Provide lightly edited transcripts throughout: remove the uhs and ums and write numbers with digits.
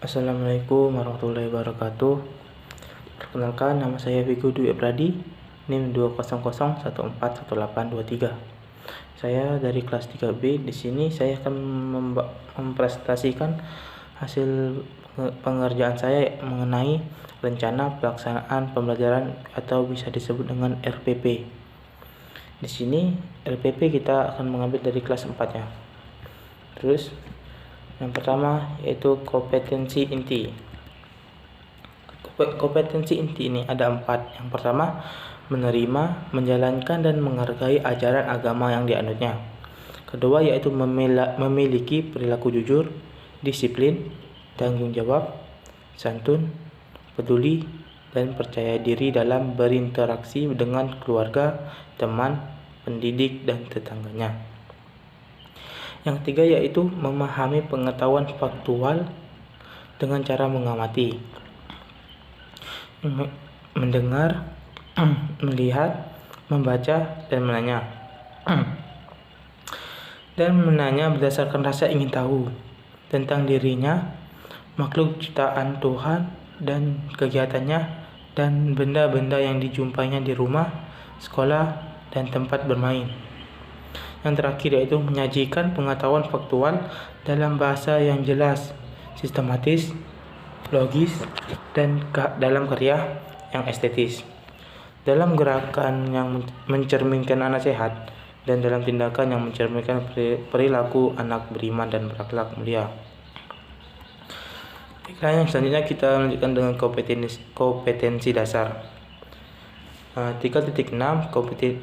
Assalamualaikum warahmatullahi wabarakatuh. Perkenalkan, nama saya Vigo Dwi Pradi, NIM 200141823. Saya dari kelas 3B. Di sini saya akan mempresentasikan hasil pengerjaan saya mengenai rencana pelaksanaan pembelajaran atau bisa disebut dengan RPP. Di sini RPP kita akan mengambil dari kelas 4 ya. Terus yang pertama yaitu kompetensi inti. Kompetensi inti ini ada 4. Yang pertama, menerima, menjalankan, dan menghargai ajaran agama yang dianutnya. Kedua yaitu memiliki perilaku jujur, disiplin, tanggung jawab, santun, peduli, dan percaya diri dalam berinteraksi dengan keluarga, teman, pendidik, dan tetangganya. Yang ketiga yaitu memahami pengetahuan faktual dengan cara mengamati, mendengar, melihat, membaca, dan menanya. Dan menanya berdasarkan rasa ingin tahu tentang dirinya, makhluk ciptaan Tuhan, dan kegiatannya, dan benda-benda yang dijumpainya di rumah, sekolah, dan tempat bermain. Yang terakhir yaitu menyajikan pengetahuan faktual dalam bahasa yang jelas, sistematis, logis, dan dalam karya yang estetis. Dalam gerakan yang mencerminkan anak sehat dan dalam tindakan yang mencerminkan perilaku anak beriman dan berakhlak mulia. Yang selanjutnya kita lanjutkan dengan kompetensi dasar. 3.6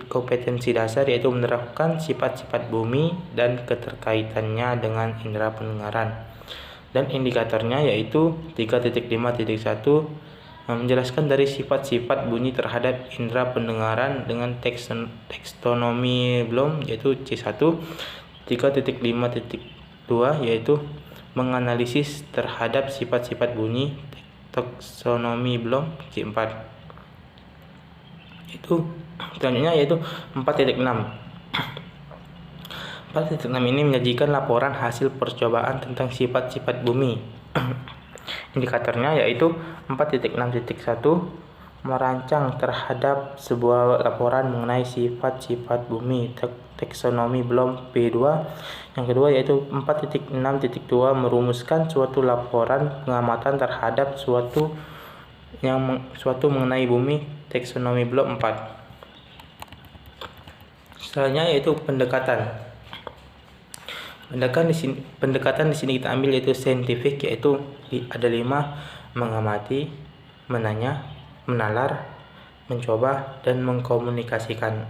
kompetensi dasar yaitu menerapkan sifat-sifat bumi dan keterkaitannya dengan indera pendengaran. Dan indikatornya yaitu 3.5.1 menjelaskan dari sifat-sifat bunyi terhadap indera pendengaran dengan taksonomi Bloom yaitu C1. 3.5.2 yaitu menganalisis terhadap sifat-sifat bunyi taksonomi Bloom C4. Itu selanjutnya yaitu 4.6. 4.6 ini menyajikan laporan hasil percobaan tentang sifat-sifat bumi. Indikatornya yaitu 4.6.1 merancang terhadap sebuah laporan mengenai sifat-sifat bumi taksonomi Bloom P2. Yang kedua yaitu 4.6.2 merumuskan suatu laporan pengamatan terhadap suatu mengenai bumi taksonomi Bloom 4. Selanjutnya yaitu pendekatan. Pendekatan di sini kita ambil yaitu saintifik, yaitu ada 5: mengamati, menanya, menalar, mencoba, dan mengkomunikasikan.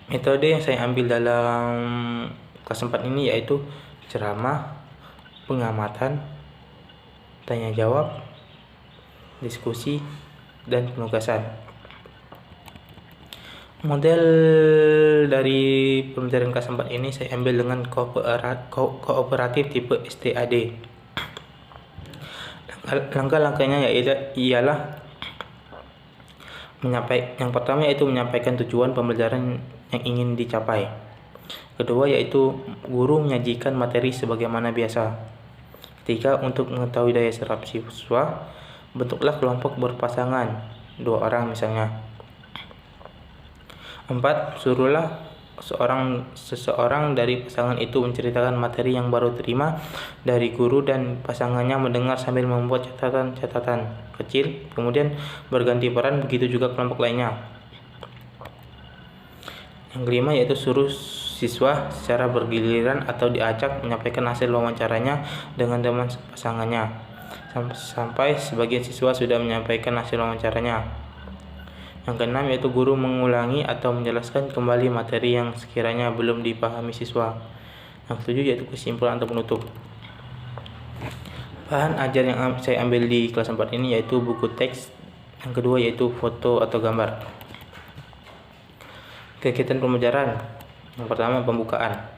Metode yang saya ambil dalam kelas 4 ini yaitu ceramah, pengamatan, tanya jawab, diskusi, dan penugasan. Model dari pembelajaran kelas 4 ini saya ambil dengan kooperatif tipe STAD. Langkah-langkahnya ialah yang pertama yaitu menyampaikan tujuan pembelajaran yang ingin dicapai. Kedua yaitu guru menyajikan materi sebagaimana biasa. Ketiga, untuk mengetahui daya serap siswa, bentuklah kelompok berpasangan 2 orang misalnya. 4. Suruhlah seseorang dari pasangan itu menceritakan materi yang baru terima dari guru dan pasangannya mendengar sambil membuat catatan kecil, kemudian berganti peran, begitu juga kelompok lainnya. Yang kelima yaitu suruh siswa secara bergiliran atau diacak menyampaikan hasil wawancaranya dengan teman pasangannya sampai sebagian siswa sudah menyampaikan hasil wawancaranya. Yang keenam yaitu guru mengulangi atau menjelaskan kembali materi yang sekiranya belum dipahami siswa. Yang ketujuh yaitu kesimpulan atau penutup. Bahan ajar yang saya ambil di kelas 4 ini yaitu buku teks. Yang kedua yaitu foto atau gambar. Kegiatan pembelajaran. Yang pertama pembukaan.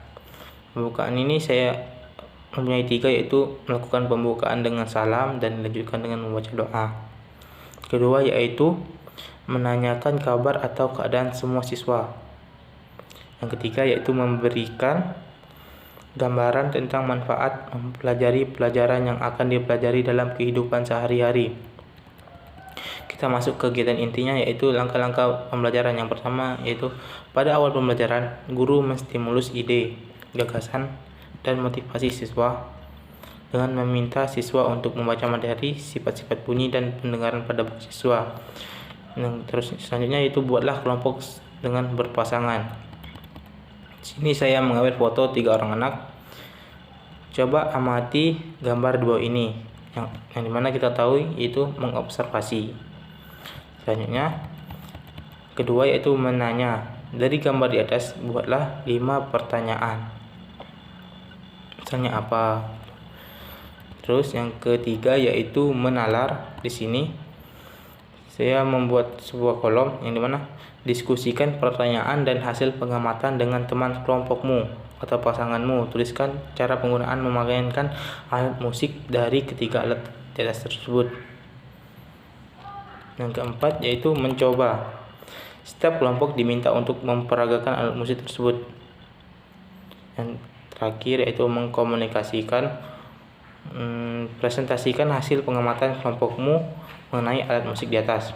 Pembukaan ini saya mempunyai 3 yaitu melakukan pembukaan dengan salam dan dilanjutkan dengan membaca doa. Kedua yaitu menanyakan kabar atau keadaan semua siswa. Yang ketiga yaitu memberikan gambaran tentang manfaat mempelajari pelajaran yang akan dipelajari dalam kehidupan sehari-hari. Kita masuk ke kegiatan intinya, yaitu langkah-langkah pembelajaran. Yang pertama yaitu pada awal pembelajaran, guru menstimulus ide, gagasan, dan motivasi siswa dengan meminta siswa untuk membaca materi, sifat-sifat bunyi, dan pendengaran pada siswa. Terus selanjutnya yaitu buatlah kelompok dengan berpasangan. Sini saya mengambil foto 3 orang anak. Coba amati gambar di bawah ini, yang dimana kita tahu itu mengobservasi. Selanjutnya, kedua yaitu menanya. Dari gambar di atas buatlah 5 pertanyaan. Misalnya apa? Terus yang ketiga yaitu menalar. Di sini saya membuat sebuah kolom yang dimana diskusikan pertanyaan dan hasil pengamatan dengan teman kelompokmu atau pasanganmu. Tuliskan cara penggunaan memainkan alat musik dari ketiga alat di atas tersebut. Yang keempat yaitu mencoba. Setiap kelompok diminta untuk memperagakan alat musik tersebut. Yang terakhir yaitu mengkomunikasikan, presentasikan hasil pengamatan kelompokmu mengenai alat musik di atas.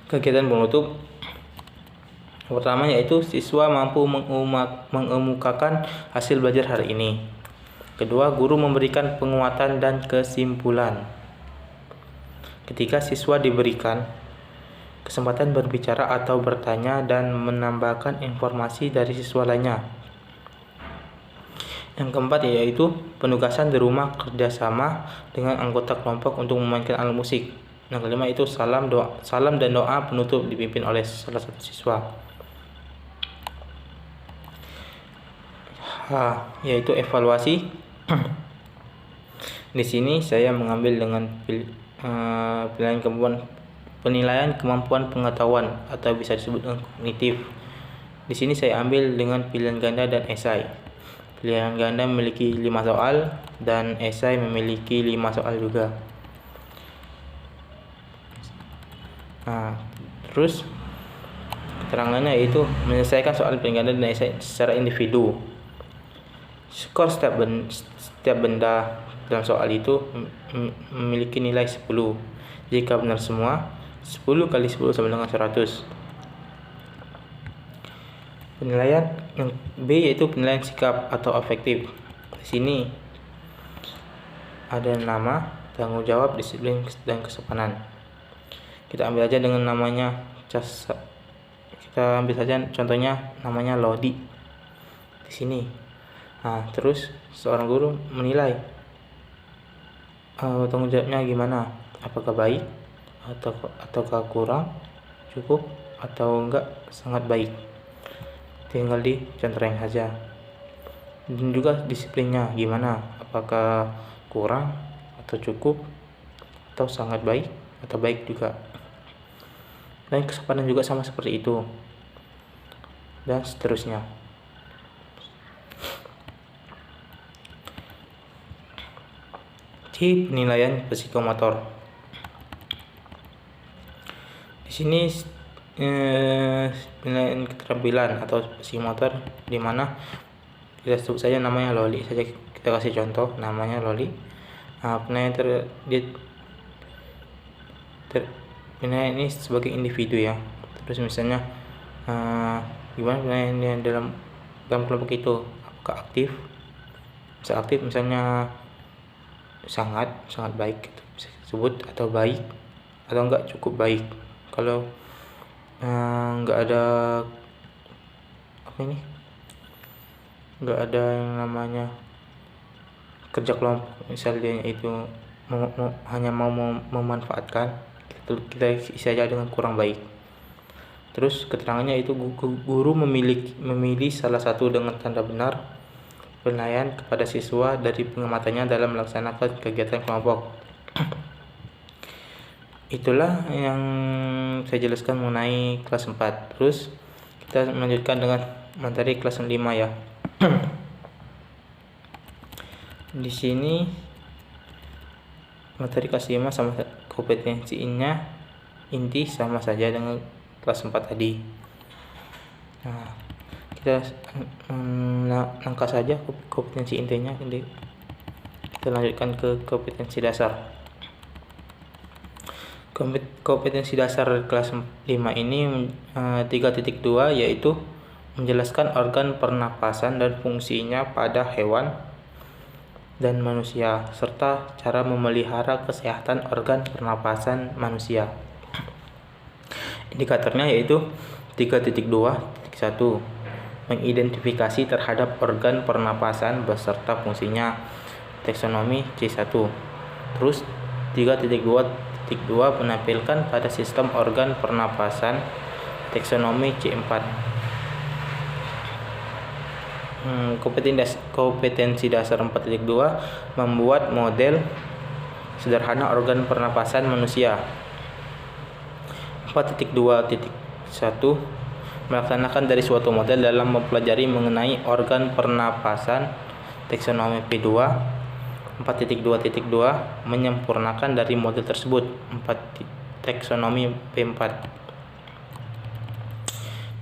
Kegiatan penutup yang pertama yaitu siswa mampu mengemukakan hasil belajar hari ini. Kedua, guru memberikan penguatan dan kesimpulan. Ketiga, siswa diberikan kesempatan berbicara atau bertanya dan menambahkan informasi dari siswa lainnya. Yang keempat yaitu penugasan di rumah kerjasama dengan anggota kelompok untuk memainkan alat musik. Yang kelima itu salam dan doa penutup dipimpin oleh salah satu siswa. Yaitu evaluasi. Di sini saya mengambil dengan penilaian kemampuan pengetahuan atau bisa disebut kognitif. Di sini saya ambil dengan pilihan ganda dan esai. Pilihan ganda memiliki 5 soal dan esai memiliki 5 soal juga. Terus keterangannya yaitu menyelesaikan soal pilihan ganda dan esai secara individu. Skor setiap benda dalam soal itu memiliki nilai 10. Jika benar semua, 10 kali 10 sama dengan 100. Penilaian yang B yaitu penilaian sikap atau afektif. Di sini ada nama, tanggung jawab, disiplin, dan kesopanan. Kita ambil aja dengan namanya kita ambil saja contohnya namanya Lodi di sini. Terus seorang guru menilai tanggung jawabnya gimana, apakah baik ataukah kurang, cukup atau enggak sangat baik. Tinggal dicontohin saja. Dan juga disiplinnya gimana, apakah kurang atau cukup atau sangat baik atau baik juga. Dan kesopanan juga sama seperti itu, dan seterusnya. C. Penilaian psikomotor. Di sini penilaian keterampilan atau psikomotor, di mana kita sebut saja namanya Loli saja, kita kasih contoh namanya Loli. Penilaian penilaian ini sebagai individu ya. Terus misalnya gimana penilaian dalam kelompok itu, apakah aktif, bisa aktif misalnya sangat baik gitu, bisa disebut, atau baik atau enggak cukup baik. Kalau enggak ada enggak ada yang namanya kerja kelompok, misalnya itu hanya mau memanfaatkan, kita isi aja dengan kurang baik. Terus keterangannya itu guru memilih salah satu dengan tanda benar penilaian kepada siswa dari pengamatannya dalam melaksanakan kegiatan kelompok. Itulah yang saya jelaskan mengenai kelas 4. Terus kita melanjutkan dengan materi kelas 5 ya. Di sini materi kelas 5 sama kompetensinya inti sama saja dengan kelas 4 tadi. Kita langkah saja kompetensi intinya. Kita lanjutkan ke kompetensi dasar. Kompetensi dasar kelas 5 ini 3.2 yaitu menjelaskan organ pernapasan dan fungsinya pada hewan dan manusia serta cara memelihara kesehatan organ pernapasan manusia. Indikatornya yaitu 3.2.1 mengidentifikasi terhadap organ pernapasan beserta fungsinya, taksonomi C1. Terus 3.2.2 menampilkan pada sistem organ pernapasan, taksonomi C4. Kompetensi dasar 4.2 membuat model sederhana organ pernapasan manusia. 4.2.1 melaksanakan dari suatu model dalam mempelajari mengenai organ pernapasan, taksonomi P2. 4.2.2 menyempurnakan dari model tersebut, taksonomi P4.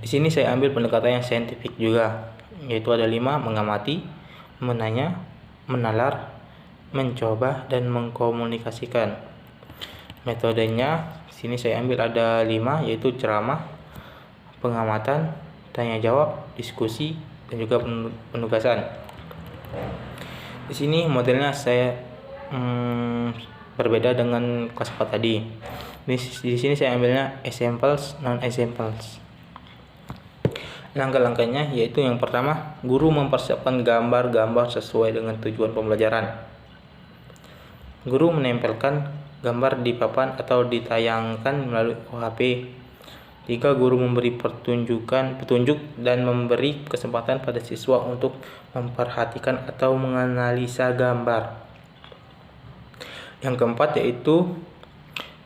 Di sini saya ambil pendekatan yang saintifik juga, yaitu ada 5: mengamati, menanya, menalar, mencoba, dan mengkomunikasikan. Metodenya di sini saya ambil ada 5, yaitu ceramah, pengamatan, tanya jawab, diskusi, dan juga penugasan. Di sini modelnya saya berbeda dengan kelas 4 tadi. Di sini saya ambilnya examples, non-examples. Langkah-langkahnya yaitu yang pertama, guru mempersiapkan gambar-gambar sesuai dengan tujuan pembelajaran. Guru menempelkan gambar di papan atau ditayangkan melalui OHP. 3. Guru memberi petunjuk dan memberi kesempatan pada siswa untuk memperhatikan atau menganalisa gambar. Yang keempat yaitu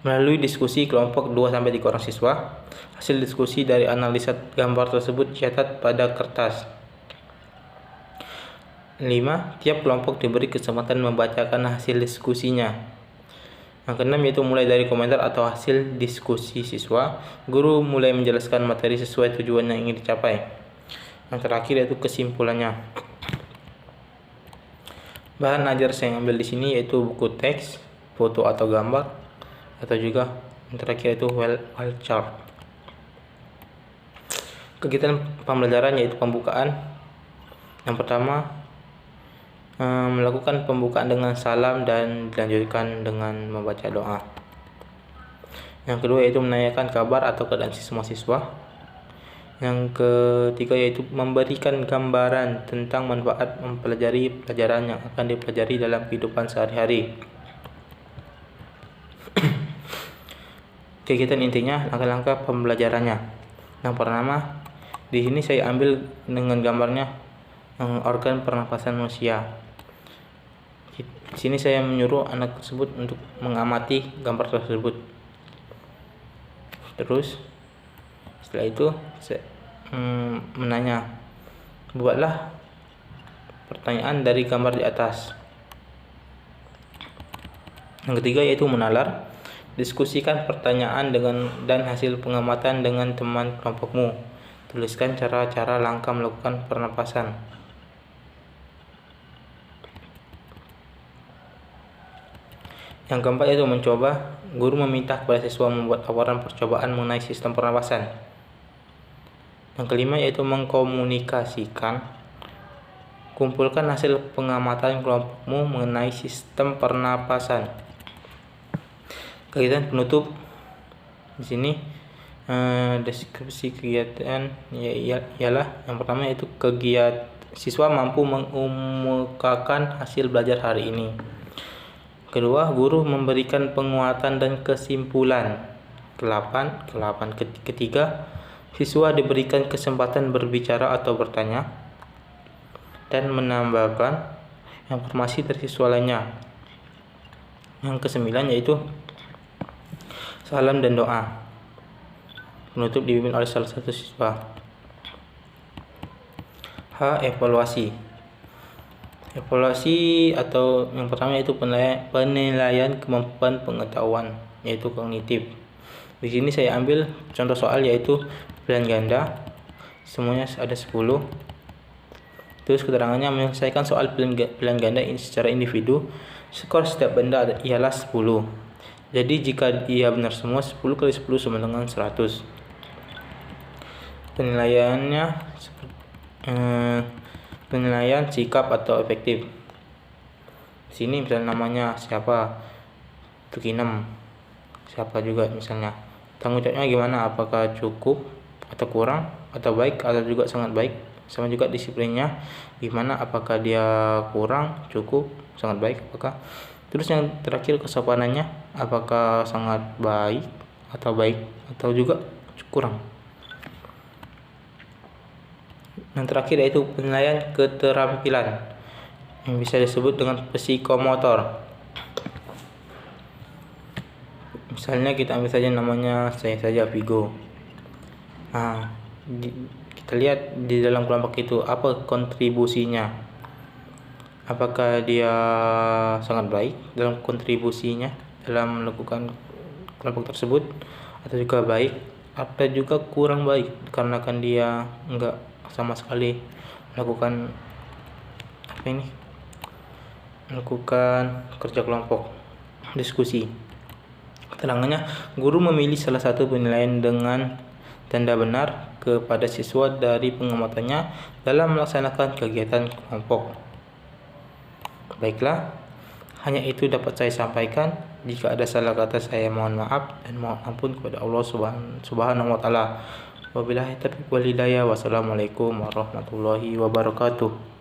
melalui diskusi kelompok 2-3 orang siswa. Hasil diskusi dari analisa gambar tersebut dicatat pada kertas. 5. Tiap kelompok diberi kesempatan membacakan hasil diskusinya. Yang keenam yaitu mulai dari komentar atau hasil diskusi siswa, guru mulai menjelaskan materi sesuai tujuan yang ingin dicapai. Yang terakhir yaitu kesimpulannya. Bahan ajar saya ambil di sini yaitu buku teks, foto atau gambar, atau juga yang terakhir yaitu wall chart. Kegiatan pembelajaran yaitu pembukaan. Yang pertama, melakukan pembukaan dengan salam dan dilanjutkan dengan membaca doa. Yang kedua yaitu menanyakan kabar atau keadaan semua siswa. Yang ketiga yaitu memberikan gambaran tentang manfaat mempelajari pelajaran yang akan dipelajari dalam kehidupan sehari-hari. Kegiatan intinya, langkah-langkah pembelajarannya. Yang pertama, di sini saya ambil dengan gambarnya organ pernapasan manusia. Di sini saya menyuruh anak tersebut untuk mengamati gambar tersebut. Terus setelah itu saya menanya, buatlah pertanyaan dari gambar di atas. Yang ketiga yaitu menalar. Diskusikan pertanyaan dan hasil pengamatan dengan teman kelompokmu. Tuliskan cara-cara langkah melakukan pernapasan. Yang keempat yaitu mencoba. Guru meminta kepada siswa membuat laporan percobaan mengenai sistem pernapasan. Yang kelima yaitu mengkomunikasikan. Kumpulkan hasil pengamatan kelompokmu mengenai sistem pernapasan. Kegiatan penutup di sini deskripsi kegiatan ialah yang pertama yaitu kegiatan siswa mampu mengemukakan hasil belajar hari ini. Kedua, guru memberikan penguatan dan kesimpulan. Ketiga, siswa diberikan kesempatan berbicara atau bertanya dan menambahkan informasi dari siswa lainnya. Yang kesembilan yaitu salam dan doa. Penutup dipimpin oleh salah satu siswa. Evaluasi. Evaluasi atau yang pertama yaitu penilaian kemampuan pengetahuan yaitu kognitif. Di sini saya ambil contoh soal yaitu pilihan ganda. Semuanya ada 10. Terus keterangannya menyelesaikan soal pilihan ganda secara individu. Skor setiap benda ialah 10. Jadi jika ia benar semua, 10 kali 10 sama dengan 100. Penilaiannya penilaian sikap atau efektif. Sini misalnya namanya siapa, Tukinem, siapa juga misalnya. Tanggung jawabnya gimana? Apakah cukup atau kurang atau baik atau juga sangat baik? Sama juga disiplinnya gimana? Apakah dia kurang, cukup, sangat baik? Apakah? Terus yang terakhir kesopanannya, apakah sangat baik atau juga kurang? Yang terakhir yaitu penilaian keterampilan yang bisa disebut dengan psikomotor. Misalnya kita ambil saja namanya saya saja Vigo. Kita lihat di dalam kelompok itu apa kontribusinya. Apakah dia sangat baik dalam kontribusinya dalam melakukan kelompok tersebut, atau juga baik atau juga kurang baik karena kan dia enggak sama sekali melakukan melakukan kerja kelompok, diskusi. Keterangannya, guru memilih salah satu penilaian dengan tanda benar kepada siswa dari pengamatannya dalam melaksanakan kegiatan kelompok. Baiklah, hanya itu dapat saya sampaikan. Jika ada salah kata, saya mohon maaf dan mohon ampun kepada Allah Subhanahu wa taala. Wabillahi taufiq wal hidayah. Wassalamualaikum warahmatullahi wabarakatuh.